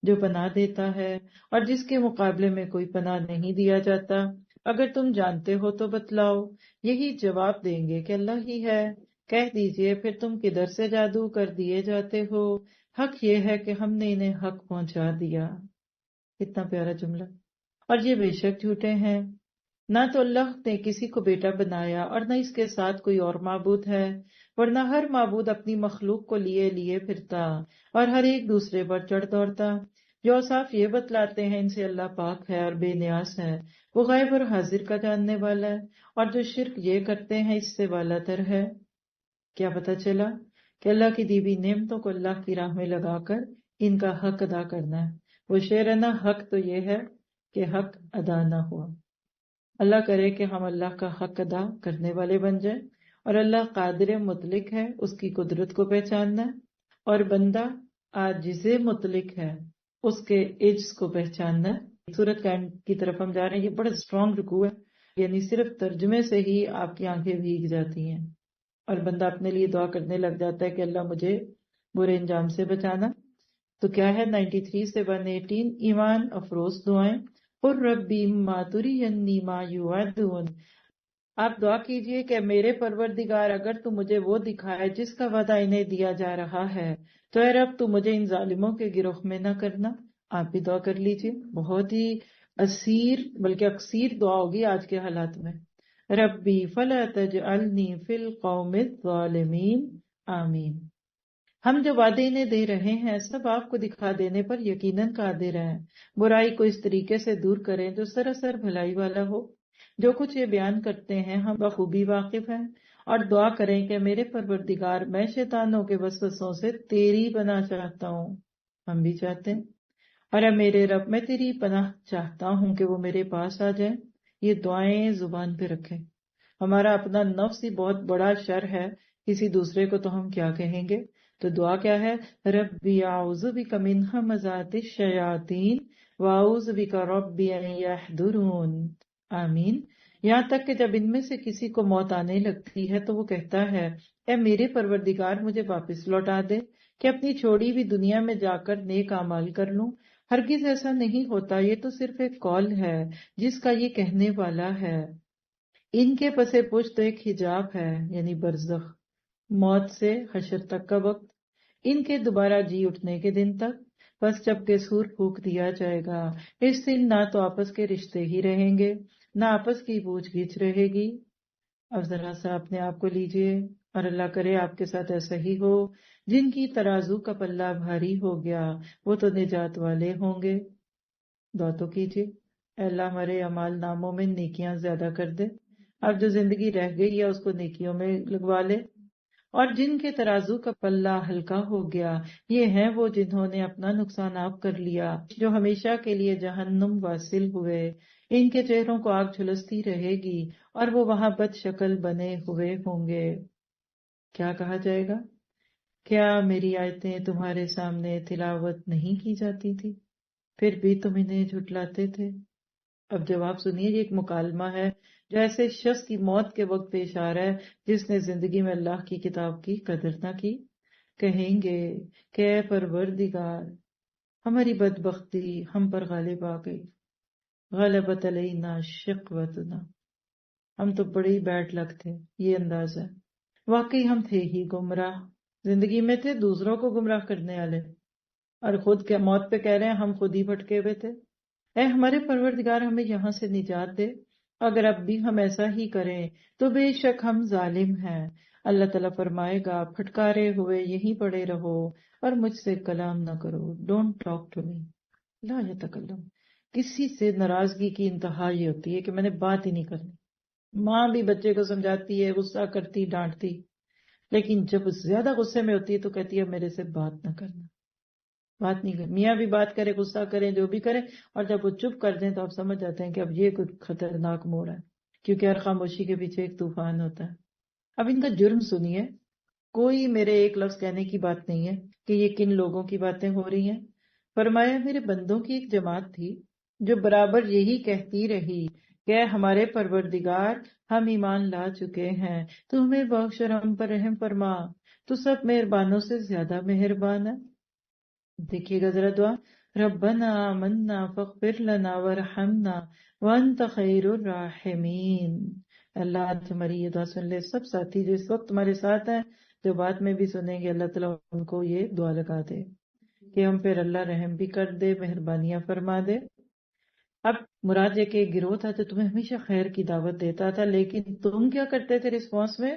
جو پناہ دیتا ہے اور جس کے مقابلے میں کوئی پناہ نہیں دیا جاتا. اگر تم جانتے ہو تو بتلاؤ. یہی جواب دیں گے کہ اللہ ہی ہے. کہہ دیجئے پھر تم کدھر سے جادو کر دیے جاتے ہو؟ حق یہ ہے کہ ہم نے انہیں حق پہنچا دیا. کتنا پیارا جملہ. اور یہ بے شک جھوٹے ہیں. نہ تو اللہ نے کسی کو بیٹا بنایا اور نہ اس کے ساتھ کوئی اور معبود ہے، ورنہ ہر معبود اپنی مخلوق کو لیے لیے پھرتا اور ہر ایک دوسرے پر چڑھ دوڑتا. جو اوصاف یہ بتلاتے ہیں ان سے اللہ پاک ہے اور بے نیاز ہے، وہ غیب اور حاضر کا جاننے والا ہے. اور جو شرک یہ کرتے ہیں اس سے والا تر ہے. کیا پتہ چلا کہ اللہ کی دی ہوئی نعمتوں کو اللہ کی راہ میں لگا کر ان کا حق ادا کرنا ہے. وہ شعر ہے نا، حق تو یہ ہے کہ حق ادا نہ ہوا. اللہ کرے کہ ہم اللہ کا حق ادا کرنے والے بن جائیں. اور اللہ قادر مطلق ہے، اس کی قدرت کو پہچاننا ہے، اور بندہ عاجز مطلق ہے، اس کے عجز کو پہچاننا ہے. سورت کا اینڈ کی طرف ہم جا رہے ہیں. یہ بڑا اسٹرانگ رکوع ہے، یعنی صرف ترجمے سے ہی آپ کی آنکھیں بھیگ جاتی ہیں اور بندہ اپنے لیے دعا کرنے لگ جاتا ہے کہ اللہ مجھے برے انجام سے بچانا. تو کیا ہے 93 سے 118 ایمان افروز دعائیں. قُل رَبِّ مَا تُرِيَنِّي مَا يُوعَدُونَ. آپ دعا کیجئے کہ میرے پروردگار اگر تو مجھے وہ دکھائے جس کا وعدہ انہیں دیا جا رہا ہے تو اے رب تو مجھے ان ظالموں کے گروہ میں نہ کرنا. آپ بھی دعا کر لیجئے. بہت ہی اسیر بلکہ اکثیر دعا ہوگی آج کے حالات میں. ربی فلا تجعلنی فی القوم الظالمین. آمین. ہم جو وعدے انہیں دے رہے ہیں سب آپ کو دکھا دینے پر یقیناً قادر ہیں. برائی کو اس طریقے سے دور کریں جو سراسر بھلائی والا ہو. جو کچھ یہ بیان کرتے ہیں ہم بخوبی واقف ہیں اور دعا کریں کہ میرے پروردگار میں شیطانوں کے وسوسوں سے تیری پناہ چاہتا ہوں. ہم بھی چاہتے ہیں. اور اے میرے رب میں تیری پناہ چاہتا ہوں کہ وہ میرے پاس آ جائیں. یہ دعائیں زبان پہ رکھیں. ہمارا اپنا نفس ہی بہت بڑا شر ہے، کسی دوسرے کو تو ہم کیا کہیں گے. تو دعا کیا ہے؟ ربی اعوذ بک من ہمزات الشیاطین واعوذ بک ربی ان یحضرون. آمین. یہاں تک کہ جب ان میں سے کسی کو موت آنے لگتی ہے تو وہ کہتا ہے اے میرے پروردگار مجھے واپس لوٹا دے کہ اپنی چھوڑی ہوئی دنیا میں جا کر نیک اعمال کر لوں. ہرگز ایسا نہیں ہوتا، یہ تو صرف ایک قول ہے جس کا یہ کہنے والا ہے. ان کے پسے پشت ایک حجاب ہے، یعنی برزخ، موت سے حشر تک کا وقت، ان کے دوبارہ جی اٹھنے کے دن تک. بس جب کہ سور پھونک دیا جائے گا اس دن نہ تو آپس کے رشتے ہی رہیں گے نہ آپس کی پوچھ گچھ رہے گی. اب ذرا سا اپنے آپ کو لیجئے اور اللہ کرے آپ کے ساتھ ایسا ہی ہو. جن کی ترازو کا پلہ بھاری ہو گیا وہ تو نجات والے ہوں گے. دعا تو کیجئے اے اللہ ہمارے اعمال ناموں میں نیکیاں زیادہ کر دے. اب جو زندگی رہ گئی ہے اس کو نیکیوں میں لگوا لے. اور جن کے ترازو کا پلہ ہلکا ہو گیا یہ ہیں وہ جنہوں نے اپنا نقصان آپ کر لیا، جو ہمیشہ کے لیے جہنم واصل ہوئے. ان کے چہروں کو آگ جھلستی رہے گی اور وہ وہاں بد شکل بنے ہوئے ہوں گے. کیا کہا جائے گا؟ کیا میری آیتیں تمہارے سامنے تلاوت نہیں کی جاتی تھی، پھر بھی تم انہیں جھٹلاتے تھے؟ اب جواب سنیے. یہ ایک مکالمہ ہے جو ایسے شخص کی موت کے وقت پیش آ رہا ہے جس نے زندگی میں اللہ کی کتاب کی قدر نہ کی. کہیں گے کہ اے پروردگار ہماری بدبختی ہم پر غالب آ گئی، غلبت علینا شقوتنا، ہم تو بڑی بیڈ لک تھے. یہ انداز ہے. واقعی ہم تھے ہی گمراہ، زندگی میں تھے دوسروں کو گمراہ کرنے والے، اور خود کے موت پہ کہہ رہے ہیں ہم خود ہی بھٹکے ہوئے تھے. اے ہمارے پروردگار ہمیں یہاں سے نجات دے. اگر اب بھی ہم ایسا ہی کریں تو بے شک ہم ظالم ہیں. اللہ تعالیٰ فرمائے گا پھٹکارے ہوئے یہیں پڑے رہو اور مجھ سے کلام نہ کرو. Don't talk to me. لا یتکلم. کسی سے ناراضگی کی انتہا یہ ہوتی ہے کہ میں نے بات ہی نہیں کرنی. ماں بھی بچے کو سمجھاتی ہے، غصہ کرتی، ڈانٹتی، لیکن جب زیادہ غصے میں ہوتی ہے تو کہتی ہے میرے سے بات نہ کرنا، بات نہیں کریں. میاں بھی بات کرے، غصہ کریں، جو بھی کریں، اور جب وہ چپ کر دیں تو آپ سمجھ جاتے ہیں کہ اب یہ کچھ خطرناک موڑ ہے، کیونکہ ہر خاموشی کے پیچھے ایک طوفان ہوتا ہے. اب ان کا جرم سنیے. کوئی میرے ایک لفظ کہنے کی بات نہیں ہے کہ یہ کن لوگوں کی باتیں ہو رہی ہیں. فرمایا میرے بندوں کی ایک جماعت تھی جو برابر یہی کہتی رہی کہ ہمارے پروردگار ہم ایمان لا چکے ہیں، تو ہمیں بخش اور ہم پر رحم فرما، تو سب مہربانوں سے زیادہ مہربان ہے. دیکھیے گا ذرا دعا. ربنا آمنا فاغفر لنا ورحمنا وانت خیر الراحمین. اللہ آج ہماری یہ دعا سن لے. سب ساتھی جو اس وقت تمہارے ساتھ ہیں، جو بعد میں بھی سنیں گے، اللہ تعالیٰ ان کو یہ دعا لگا دے کہ ہم پھر اللہ رحم بھی کر دے، مہربانیاں فرما دے. اب مراد یہ کہ گروہ تھا تو تمہیں ہمیشہ خیر کی دعوت دیتا تھا، لیکن تم کیا کرتے تھے رسپانس میں؟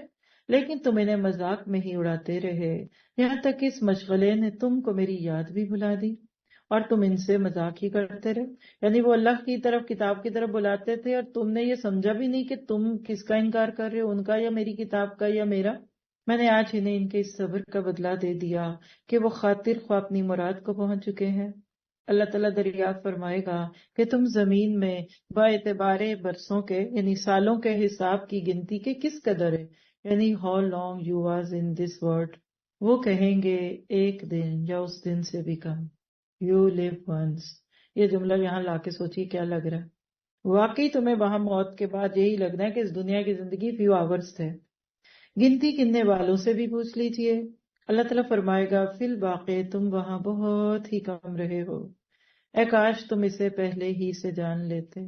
لیکن تم انہیں مذاق میں ہی اڑاتے رہے، یہاں تک کہ اس مشغلے نے تم کو میری یاد بھی بھلا دی اور تم ان سے مذاق ہی کرتے رہے. یعنی وہ اللہ کی طرف، کتاب کی طرف بلاتے تھے اور تم نے یہ سمجھا بھی نہیں کہ تم کس کا انکار کر رہے ہو، ان کا یا میری کتاب کا یا میرا. میں نے آج انہیں ان کے اس صبر کا بدلہ دے دیا کہ وہ خاطر خواہ اپنی مراد کو پہنچ چکے ہیں. اللہ تعالیٰ دریافت فرمائے گا کہ تم زمین میں با اعتبار برسوں کے یعنی سالوں کے حساب کی گنتی کے کس قدر ہے، یعنی how long you was in this world. وہ کہیں گے ایک دن یا اس دن سے بھی کم. You live once. یہ جملہ یہاں لا کے سوچیے کیا لگ رہا ہے. واقعی تمہیں وہاں موت کے بعد یہی لگنا ہے کہ اس دنیا کی زندگی فیو آورز تھے. گنتی گننے والوں سے بھی پوچھ لیجئے. اللہ تعالیٰ فرمائے گا فی الواقع تم وہاں بہت ہی کم رہے ہو. اے کاش تم اسے پہلے ہی سے جان لیتے.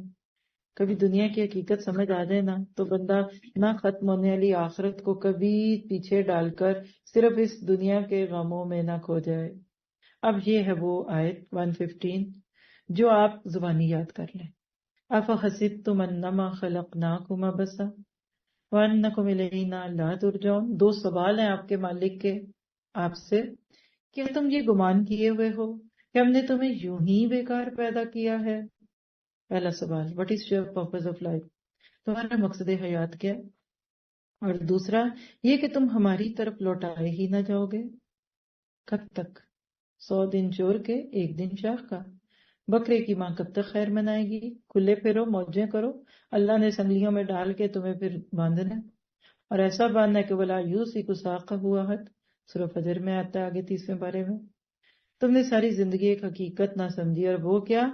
کبھی دنیا کی حقیقت سمجھ آ جائے نا تو بندہ نہ ختم ہونے والی آخرت کو کبھی پیچھے ڈال کر صرف اس دنیا کے غموں میں نہ کھو جائے. اب یہ ہے وہ آیت 115 جو آپ زبانی یاد کر لیں. افحسبتم انما خلقناکم عبثا وانکم الینا لا ترجعون. دو سوال ہیں آپ کے مالک کے آپ سے. کیا تم یہ گمان کیے ہوئے ہو کہ ہم نے تمہیں یوں ہی بیکار پیدا کیا ہے؟ پہلا سوال، what is your purpose of life? تمہارا مقصد حیات کیا؟ اور دوسرا یہ کہ تم ہماری طرف لوٹائے ہی نہ جاؤ گے. کب تک؟ 100 دن چور کے 1 دن شاخ کا. بکرے کی ماں کب تک خیر منائے گی؟ کھلے پھرو، موجیں کرو. اللہ نے سنگلیوں میں ڈال کے تمہیں پھر باندھنا، اور ایسا باندھنا کہ ولا یوسی کو ساقہ ہوا حد. سورہ فجر میں آتا ہے آگے 30ویں پارے میں. تم نے ساری زندگی ایک حقیقت نہ سمجھی، اور وہ کیا؟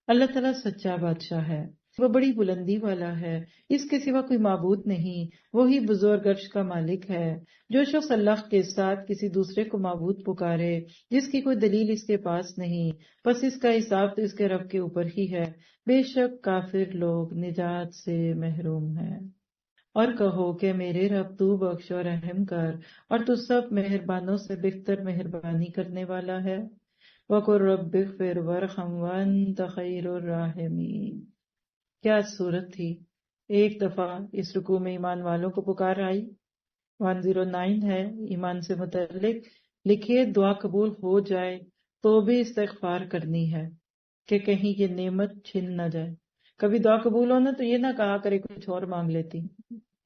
اللہ تعالیٰ سچا بادشاہ ہے، وہ بڑی بلندی والا ہے، اس کے سوا کوئی معبود نہیں، وہی بزرگ عرش کا مالک ہے. جو شخص اللہ کے ساتھ کسی دوسرے کو معبود پکارے جس کی کوئی دلیل اس کے پاس نہیں، بس اس کا حساب تو اس کے رب کے اوپر ہی ہے. بے شک کافر لوگ نجات سے محروم ہیں. اور کہو کہ میرے رب تو بخش اور رحم کر، اور تو سب مہربانوں سے بہتر مہربانی کرنے والا ہے. وَقُلْ رَبِّ اغْفِرْ وَارْحَمْ وَأَنْتَ خَيْرُ الرَّاحِمِينَ. کیا صورت تھی. ایک دفعہ اس رکوع میں ایمان والوں کو پکار آئی. 109 ہے ایمان سے متعلق. لکھیے دعا قبول ہو جائے تو بھی استغفار کرنی ہے کہ کہیں یہ نعمت چھن نہ جائے. کبھی دعا قبول ہونا تو یہ نہ کہا کرے کچھ اور مانگ لیتی،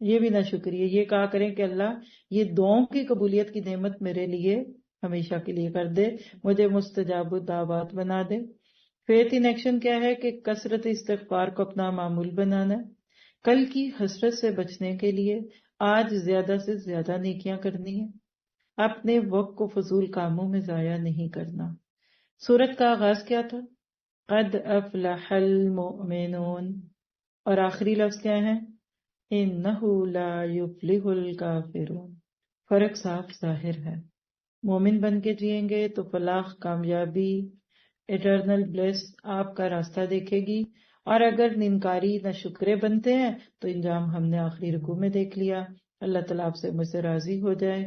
یہ بھی نہ شکریہ. یہ کہا کریں کہ اللہ یہ دعاؤں کی قبولیت کی نعمت میرے لیے ہمیشہ کے لیے کر دے، مجھے مستجاب الدعوات بنا دے. فیتھ ان ایکشن کیا ہے کہ کثرت استغفار کو اپنا معمول بنانا ہے. کل کی حسرت سے بچنے کے لیے آج زیادہ سے زیادہ نیکیاں کرنی ہے. اپنے وقت کو فضول کاموں میں ضائع نہیں کرنا. سورت کا آغاز کیا تھا؟ قد افلح المؤمنون، اور آخری لفظ کیا ہے؟ انہ لا یفلح الکافرون. فرق صاف ظاہر ہے. مومن بن کے جئیں گے تو فلاح، کامیابی، ایٹرنل بلیس آپ کا راستہ دیکھے گی. اور اگر ننکاری نہ شکرے بنتے ہیں تو انجام ہم نے آخری رکوع میں دیکھ لیا. اللہ تعالیٰ آپ سے مجھ سے راضی ہو جائے.